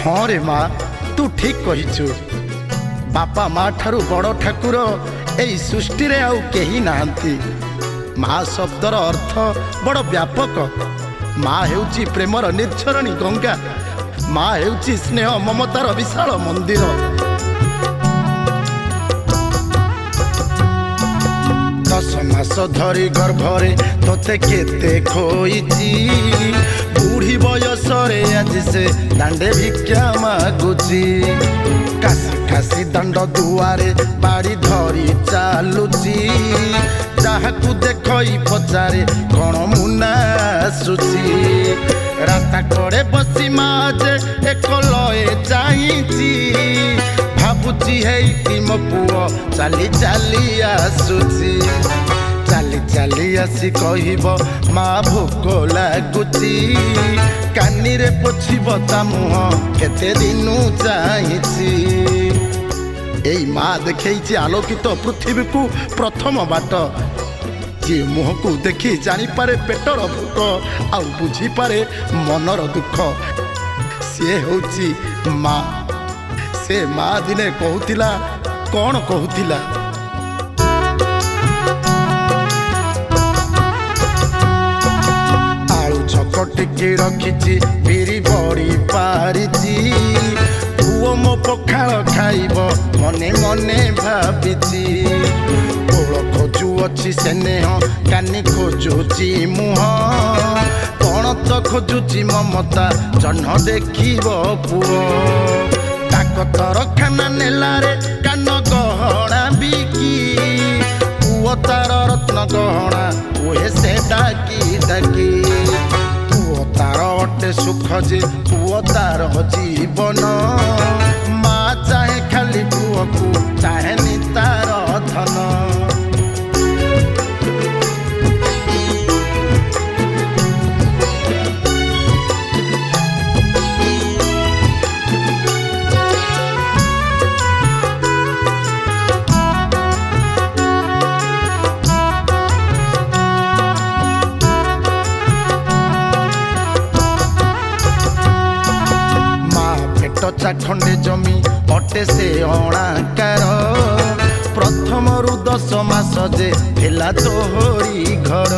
हाँ रे माँ तू ठीक कहिचु। बापा माँ ठारू बड़ ठाकुर एई सृष्टि रे आउ केही नाहंती। माँ शब्दर अर्थ बड़ व्यापक। माँ हेउची प्रेमर निर्झरणी गंगा। माँ हेउची स्नेह ममतार विशाल मंदिर। दश मास धरी गर्भरे तोते केते खोइची। बुढ़ी बयसरे आज से दांडे भिक्षा मागुची। काशी काशी दंड दुआरे बाड़ी धरी चालुची। जहाकू देखई पचारे कौन मुना आसुची। रास्ता कड़े बसी माजे एक लए चाहिची। भाबुची हेई मो पुओ चाली चाली आसुची। चाली चाली आसी कहब माँ भोक लागुची। कानी रे पोछिब ता मुह केते दिनु चाहिची। एई माँ देखैची आलोकित पृथ्वी को प्रथम बाट। जी मुह को देखी जानिपारे पेटर भोक आउ बुझीपारे मनर दुख। सी होची माँ। से माँ दिने कहूतिला कौन कहूतिला। आलू छकटिकी रखिची बिरी बड़ी पारिची। पुओ मो पखाल खाइब मने मने भाबिची। कोल खोजु अच्छी स्नेह कानी खोजुची मुह। कौन तो खोजुची ममता जन्ह देखिब पुओ। डाकतर खाना नेलारे कान गहना बिकी। पुओ तार रत्न गहना उहे से डाकी डाकी। पुओ तार अटे सुख जे पुओ तार जीवन। माँ चाहे खाली पुओ को चाहेनी तार धन। चाखंडे जमी अटे से अणाकार। प्रथम रु 10 मास जे भेला तोहरी घर।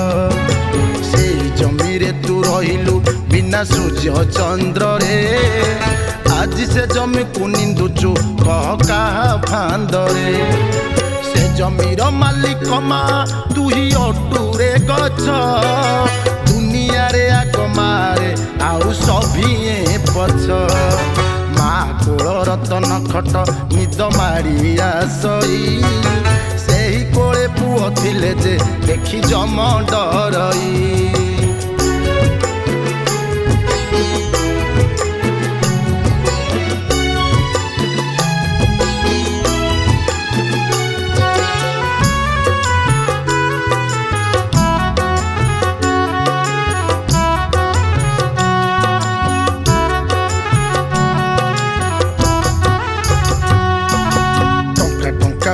से जमी रे तू रहिलु बिना सूर्य चंद्र रे। आज से जमी को निंदुचु कह कहा फांदरे। से जमीर मालिक माँ तू ही अटुरे गछ। दुनिया रे आग मारे आउ सभिए पछ। माँ कोल रतन खट निद मारी आसई। सेही कोले पुओ थिले जे देखी जम डरई।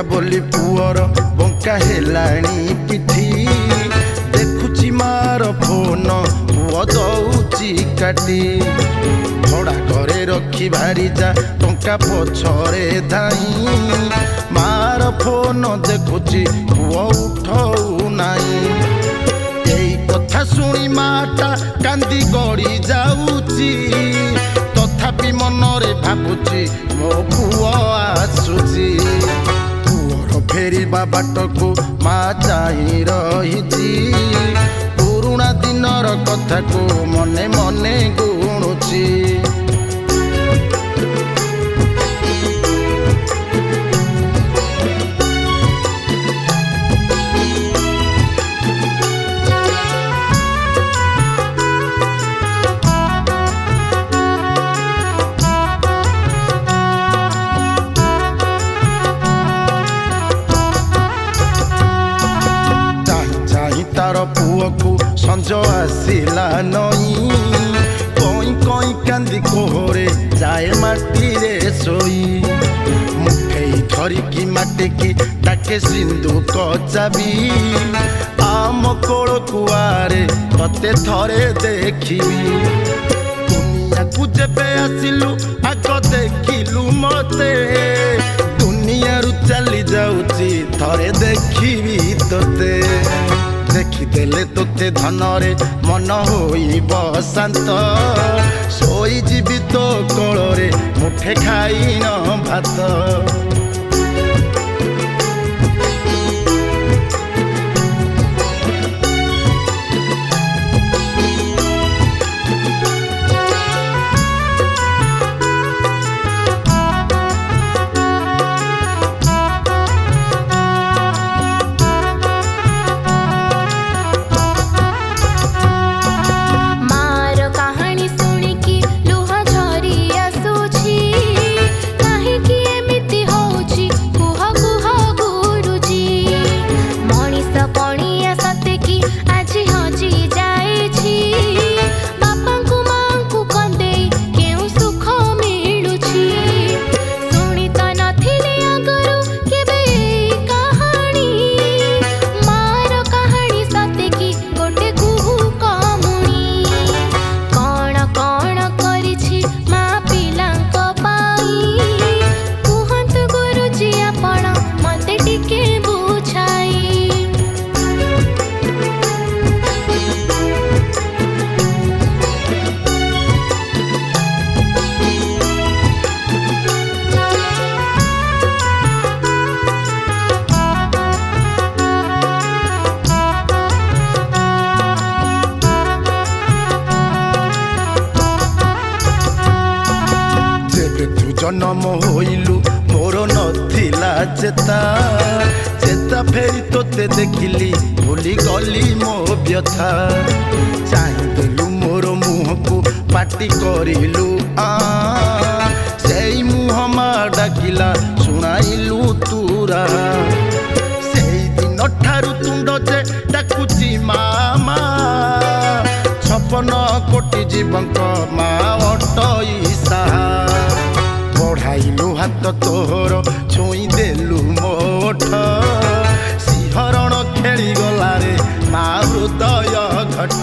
बोली पुअर बंका हेलाणी पिठी। देखुची मार फोन पुओ दौची काटी। भड़ा घरे रखी भारी जा टंका पछरे धाई। मार फोन देखुची पुओ उठौ नाई। एई कथा सुनी माटा कांदी गड़ी जाऊची। तथापि मनरे भाबुची मो पुओ आसुची। फेरिबा बाटको माँ चाही रहिची। पुरुणा दिनर कथा को मने मने गुणुची। तार पुओ को संज आसिला नई। कई कई कांदी कोहरे जाए माटी रे सोई। मुठेई धरिकी माटी की डाके सिंधु कचाबी। आम कोल कुआरे तते थरे देखिबी। दुनिया को जेबे आसिलु आग मते दुनिया रु चली जाऊची थरे देखिबी तोते देखिदेले तोते धनरे मन होइब शांत सोई जीवी तो कोଳରେ मुठे खाइन भात जन्म होइलु मोर नथिला चेता चेता फेरी तोते देखिली भूली गली मो व्यथा चाहिदेलु मोर मुह को पाटी करिलु सेई मुह मा डाकिला सुनाइलु तुरा सेई दिन ठारु तुंड जे डाकुची मामा 56 कोटी जीवंक मा अटई साहा बढ़ाइलु हाथ तोर छुई देलु मोठ सिहरण खेली गला रे मा हृदय घट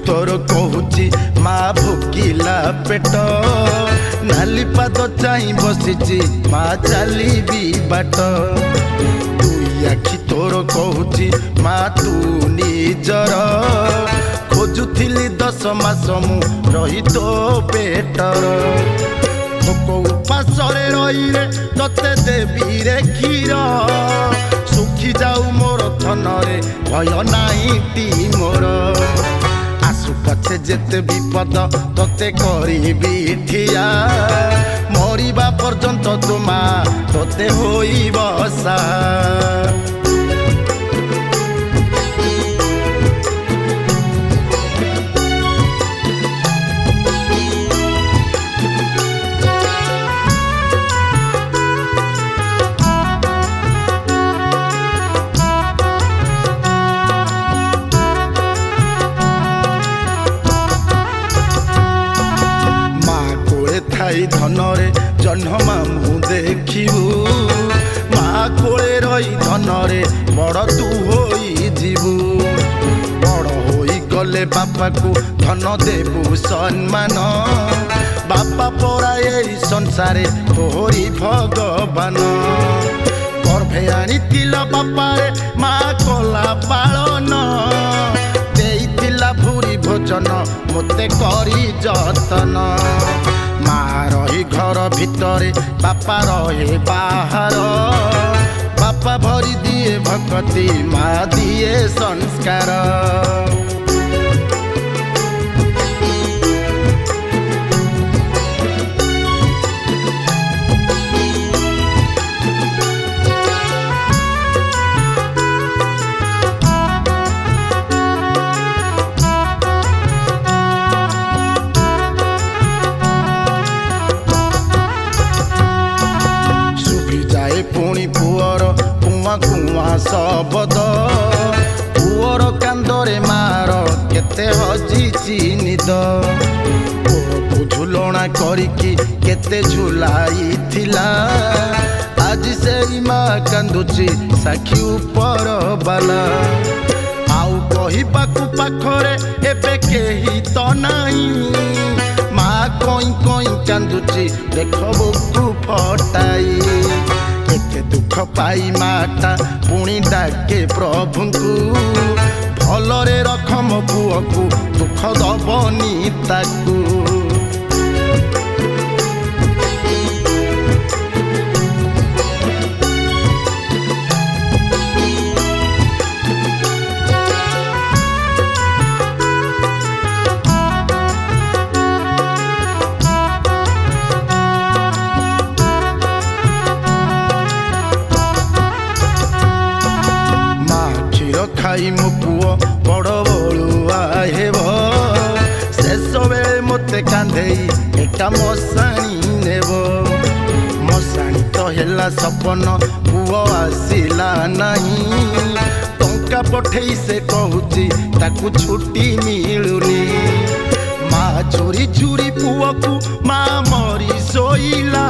तोर कहूची मा भोकिला पेट नाली पाद चाई बसिची मा चली बाट दुई आखि तोर कहूची मा तू निजर खोजुथिली 10 मास मु रही तो पेटर भोक उपासरे रही रे तते देवी रे क्षीर सुखी जाऊ मोर थनरे भय नाई टी मोर आसु पछे जेते विपद तोते करिबी ठिया मरिबा पर्यंत तुमा तोते होइब सा धनरे जन्मा मु देखिबू मा कोले रही धनरे बड़ तू होई जीवू बड़ होई गले बापा को धन देबू सम्मान बापा परा एई संसारे तोहरी भगवान गर्भे आनिथिल बापारे मा कला पालन देइथिला भूरी भोजन मते करी जतन मा रही घर भितरे बापा रहे बाहर बापा भरी दिए भक्ति मा दिए संस्कार पुणी पुअर कुआ कुआ शब्द କରିକି କେତେ ଝୁଲାଇ ଥିଲା ଆଜି ସେଇ ମା କାନ୍ଦୁଛି ସାକ୍ଷୀ ଉପର ବାଲା ଆଉ କହିବାକୁ ପାଖରେ ଏବେ କେହି ତ ନାହିଁ ମା କଇଁ କଇଁ କାନ୍ଦୁଛି ଦେଖ ବୁକୁ ଫଟାଇ ଏତେ ଦୁଃଖ ପାଇ ମାଟା ପୁଣି ଡାକେ ପ୍ରଭୁଙ୍କୁ ଭଲରେ ରଖ ମୋ ପୁଅକୁ ଦୁଃଖ ଦବନି ତାକୁ ଖାଇ ମୋ ପୁଅ ବଡ଼ ବଳୁଆ ହେବ ଶେଷ ବେଳେ ମୋତେ କାନ୍ଧେଇ ଏଟା ମଶାଣି ନେବ ମଶାଣି ତ ହେଲା ସପନ ପୁଅ ଆସିଲା ନାହିଁ ଟଙ୍କା ପଠେଇ ସେ କହୁଛି ତାକୁ ଛୁଟି ମିଳୁନି ମା ଝୁରି ଝୁରି ପୁଅକୁ ମା ମରି ଶୋଇଲା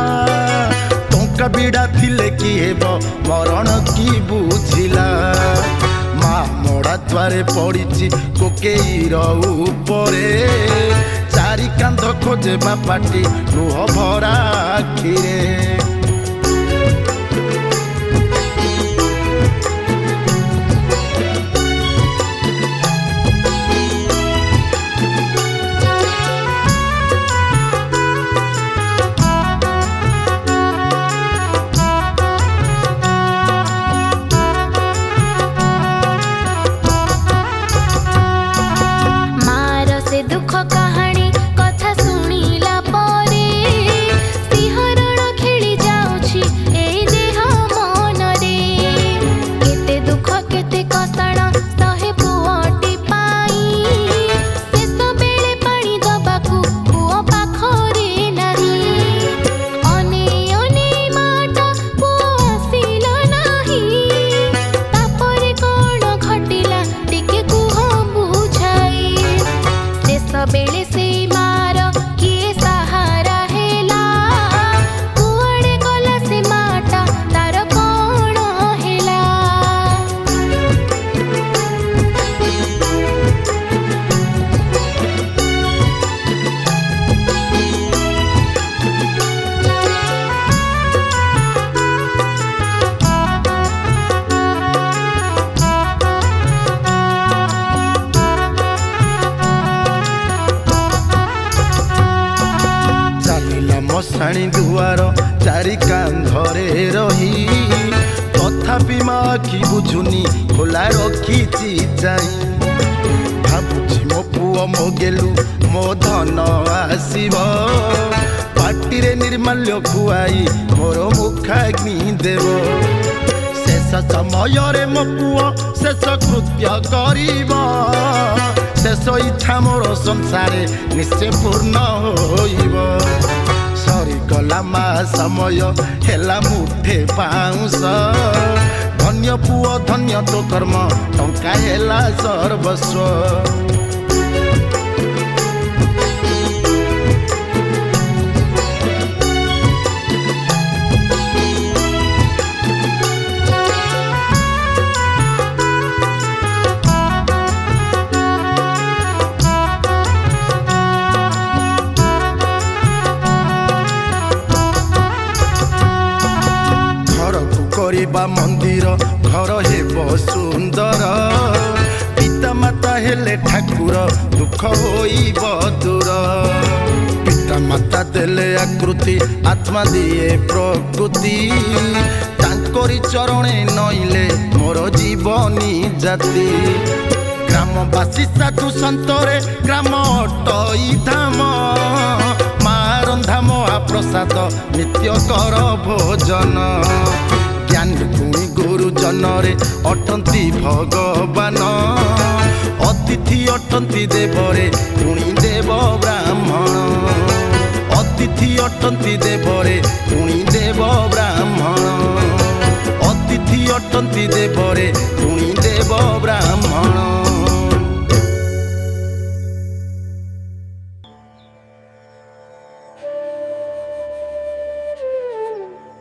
ଟଙ୍କା ବିଡ଼ା ଥିଲେ କି ହେବ ମରଣ କି ବୁଝିଲା ମା ମଡ଼ା ଦ୍ୱାରେ ପଡ଼ିଛି କୋକେଇର ଉପରେ ଚାରି କାନ୍ଧ ଖୋଜେ ବାପାଟି ଲୁହ ଭରା ଆଖିରେ ମଶାଣି ଦୁଆର ଚାରି କାନ୍ଧରେ ରହି ତଥାପି ମା ଆଖି ବୁଝୁନି ଖୋଲା ରଖିଛି ଯାଇ ଭାବୁଛି ମୋ ପୁଅ ମୋ ଗେଲୁ ମୋ ଧନ ଆସିବ ପାଟିରେ ନିର୍ମାଲ୍ୟ ଖୁଆଇ ମୋର ମୁଖାଗ୍ନି ଦେବ ଶେଷ ସମୟରେ ମୋ ପୁଅ ଶେଷ କୃତ୍ୟ କରିବ ଶେଷ ଇଚ୍ଛା ମୋର ସଂସାରେ ନିଶ୍ଚୟ ପୂର୍ଣ୍ଣ ହୋଇବ ସରିଗଲା ମା ସମୟ ହେଲା ମୁଠେ ପାଉଁଶ ଧନ୍ୟ ପୁଅ ଧନ୍ୟ ତୋ କର୍ମ ଟଙ୍କା ହେଲା ସର୍ବସ୍ୱ କରିବା ମନ୍ଦିର ଘର ହେବ ସୁନ୍ଦର ପିତା ମାତା ହେଲେ ଠାକୁର ଦୁଃଖ ହୋଇବ ଦୂର ପିତା ମାତା ଦେଲେ ଆକୃତି ଆତ୍ମା ଦିଏ ପ୍ରକୃତି ତାଙ୍କରି ଚରଣେ ନଇଲେ ମୋର ଜୀବନୀ ଜାତି ଗ୍ରାମବାସୀ ସାଧୁ ସନ୍ତରେ ଗ୍ରାମ ଅଟଇ ଧାମ ମା ରନ୍ଧା ମହାପ୍ରସାଦ ନିତ୍ୟ କର ଭୋଜନ ଜ୍ଞାନୀ ଗୁଣୀ ଗୁରୁଜନରେ ଅଟନ୍ତି ଭଗବାନ ଅତିଥି ଅଟନ୍ତି ଦେବରେ ଗୁଣୀ ଦେବ ବ୍ରାହ୍ମଣ ଅତିଥି ଅଟନ୍ତି